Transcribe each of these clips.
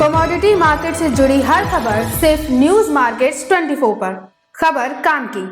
Commodity market से जुड़ी हर खबर सिर्फ न्यूज मार्केट्स 24 पर। खबर काम की।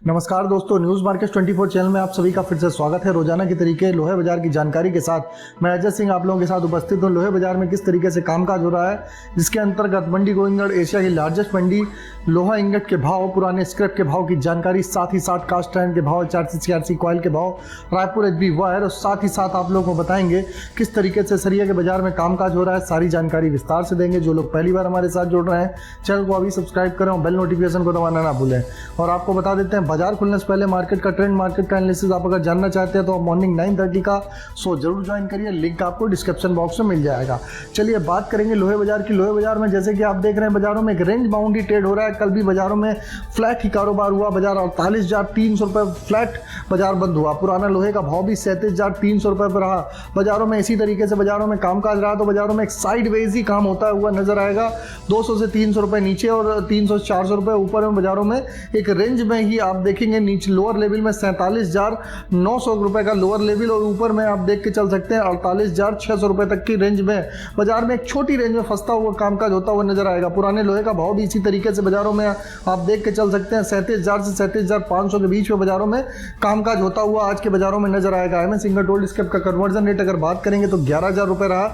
नमस्कार दोस्तों, न्यूज़ मार्केट 24 चैनल में आप सभी का फिर से स्वागत है। रोजाना की तरीके लोहे बाजार की जानकारी के साथ मैं अजय सिंह आप लोगों के साथ उपस्थित हूं। लोहे बाजार में किस तरीके से कामकाज हो रहा है, जिसके अंतर्गत मंडी गोविंदगढ़ एशिया की लार्जेस्ट मंडी, लोहा इंगट के भाव, पुराने स्क्रैप के भाव की जानकारी, साथ ही साथ कास्ट आयरन के भाव, 400 कॉइल के भाव, रायपुर एचबी वायर, और साथ ही साथ आप लोगों को बताएंगे किस तरीके से सरिया के बाजार में कामकाज हो रहा है। सारी जानकारी विस्तार से देंगे। जो लोग पहली बार हमारे साथ जुड़ रहे हैं, चैनल को अभी सब्सक्राइब करें और बेल नोटिफिकेशन को दबाना ना भूलें। और आपको बता देते हैं, बाजार खुलने से पहले मार्केट का ट्रेंड, मार्केट का एनालिसिस आप अगर जानना चाहते हैं तो आप मॉर्निंग 9:30 का शो जरूर ज्वाइन करिए। लिंक आपको डिस्क्रिप्शन बॉक्स में मिल जाएगा। चलिए बात करेंगे लोहे बाजार की। लोहे बाजार में जैसे कि आप देख रहे हैं, बाजारों में एक रेंज बाउंड ही ट्रेड हो रहा है। कल भी बाजारों में फ्लैट ही कारोबार हुआ। बाजार 48,300 रुपये फ्लैट बाजार बंद हुआ। पुराना लोहे का भाव भी 37,300 रुपये पर रहा। बाजारों में इसी तरीके से बाजारों में कामकाज रहा। तो बाजारों में एक साइड वेज ही काम होता हुआ नजर आएगा। 200 से 300 रुपये नीचे और 300 से 400 रुपये ऊपर में बाजारों में एक रेंज में ही आप देखेंगे। नीचे लोअर लेवल में 47,900 रुपये का लोअर लेवल, और ऊपर में आप देख के चल सकते हैं 48,600 रुपये तक की रेंज में बाजार में एक छोटी रेंज में फंसता हुआ कामकाज होता हुआ नजर आएगा। पुराने लोहे का भाव भी इसी तरीके से बाजारों में आप देख के चल सकते हैं। 37,000 से 37,500 के बीच में बाजारों में कामकाज होता हुआ आज के बाजारों में नजर आएगा। एमएस इंगट ओल्ड स्क्रैप का कन्वर्जन रेट अगर बात करेंगे तो 11,000 रुपये रहा।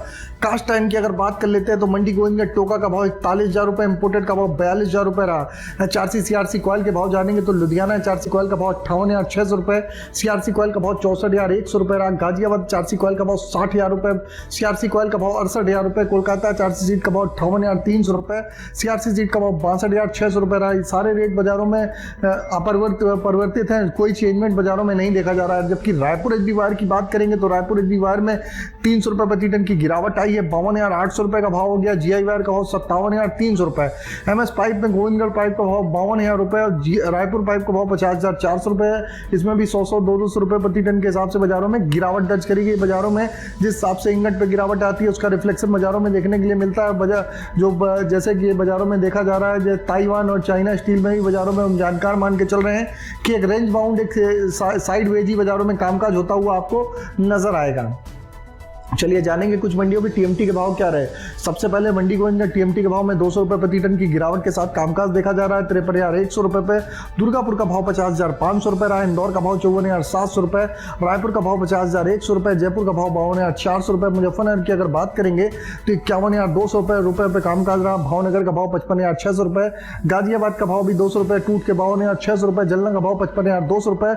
कास्ट आयरन की अगर बात कर लेते हैं तो मंडी गोविंदगढ़ टोका का भाव 41,000 रुपये, इंपोर्टेड का भाव 42,000 रुपये रहा। 400 कॉइल के भाव जानेंगे तो लुधियाना 400 कॉइल का भाव 58,600 रुपये, सीआरसी कॉइल का भाव 64,100 रुपये रहा। गाजियाबाद 400 कॉइल का भाव 60,000 रुपये, सीआरसी कॉइल का भाव 68,000 रुपये। कोलकाता 400 सीट का भाव 58,300 रुपये, सीआरसी सीट का भाव 62,600 रुपये रहा। सारे रेट बाजारों में परिवर्तित हैं, कोई चेंजमेंट बाजारों में नहीं देखा जा रहा है। जबकि रायपुर एचबी वायर की बात करेंगे तो रायपुर एचबी वायर में 300 रुपये प्रति टन की गिरावट आई है। 52,800 रुपये का भाव हो गया। जीआई वायर का भाव 57,300 रुपये। एमएस पाइप में गोविंदगढ़ पाइप का भाव 52,000 रुपये और रायपुर पाइप का भाव 50,400 रुपये है। इसमें भी 100-200 रुपये प्रति टन के हिसाब से बाजारों में गिरावट दर्ज करी गई। बाजारों में जिस हिसाब से इंगट पे गिरावट आती है उसका रिफ्लेक्शन बाजारों में देखने के लिए मिलता है। जैसे कि बाजारों में देखा जा रहा है, ताइवान और चाइना स्टील में भी बाजारों में हम जानकार मान के चल रहे हैं कि एक रेंज बाउंड, एक साइड वेज ही बाजारों में कामकाज होता हुआ आपको नजर आएगा। चलिए जानेंगे कुछ मंडियों में टीएमटी के भाव क्या रहे। सबसे पहले मंडी गोविंदगढ़ टीएमटी के भाव में 200 रुपये प्रति टन की गिरावट के साथ कामकाज देखा जा रहा है। 53,100 रुपये पे। दुर्गापुर का भाव 50,500 रुपये रहा। इंदौर का भाव 54,700 रुपये। रायपुर का भाव 50,100 रुपये। जयपुर का भाव 52,400 रुपये। मुजफ्फरनगर की अगर बात करेंगे तो 51,200 रुपये पे कामकाज रहा। भावनगर का भाव 55,600 रुपये। गाजियाबाद का भाव भी 200 रुपये टूट के 52,600 रुपये। जलना का भाव 55,200 रुपये।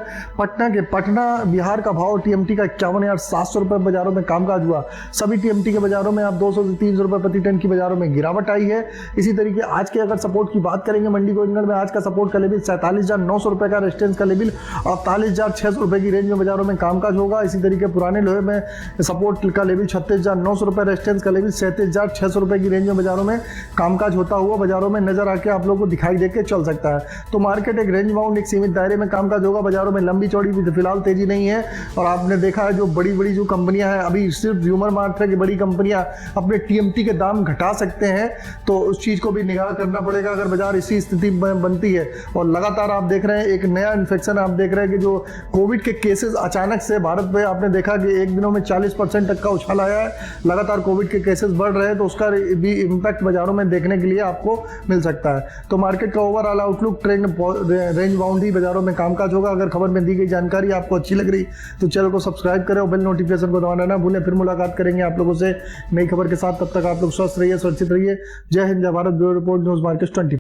पटना बिहार का भाव टीएमटी का 51,700 रुपये बाजारों में कामकाज हुआ। सभी टीएमटी के बाजारों में आप 200 से 300 रुपये प्रति टन की बाजारों में गिरावट आई है। इसी तरीके आज के अगर सपोर्ट की बात करेंगे, मंडी गोविंदगढ़ में आज का सपोर्ट का लेवल 47,900 रुपये का, रेजिस्टेंस का लेवल 48,600 रुपये की रेंज में बाजारों में कामकाज होगा। इसी तरीके पुराने लोहे में सपोर्ट का लेवल 36,900 रुपये, रेजिस्टेंस का लेवल 37,600 रुपये की रेंज में बाजारों में कामकाज होता हुआ बाजारों में नजर आके आप लोगों को दिखाई देके चल सकता है। तो मार्केट एक रेंज बाउंड, एक सीमित दायरे में कामकाज होगा। बाजारों में लंबी चौड़ी भी फिलहाल तेजी नहीं है। और आपने देखा है जो बड़ी बड़ी जो कंपनियां हैं, अभी सिर्फ ह्यूमर मार्ट है कि बड़ी कंपनियां अपने टीएमटी के दाम घटा सकते हैं, तो उस चीज को भी निगाह करना पड़ेगा अगर बाजार इसी स्थिति में बनती है। और लगातार आप देख रहे हैं एक नया इन्फेक्शन, आप देख रहे हैं कि जो कोविड के केसेस अचानक से भारत में आपने देखा कि एक दिनों में 40% तक का उछाल आया है। लगातार कोविड के केसेस बढ़ रहे हैं, तो उसका भी इम्पैक्ट बाजारों में देखने के लिए आपको मिल सकता है। तो मार्केट का overall outlook trend range bound ही बाजारों में कामकाज होगा। अगर खबर में दी गई जानकारी आपको अच्छी लग रही तो चैनल को सब्सक्राइब करें और बेल नोटिफिकेशन को दबाना ना भूलें। फिर मुलाकात करेंगे आप लोगों से नई खबर के साथ। तब तक आप लोग स्वस्थ रहिए, सुरक्षित रहिए। जय हिंद, जय Bharat. Bureau report, news market 24।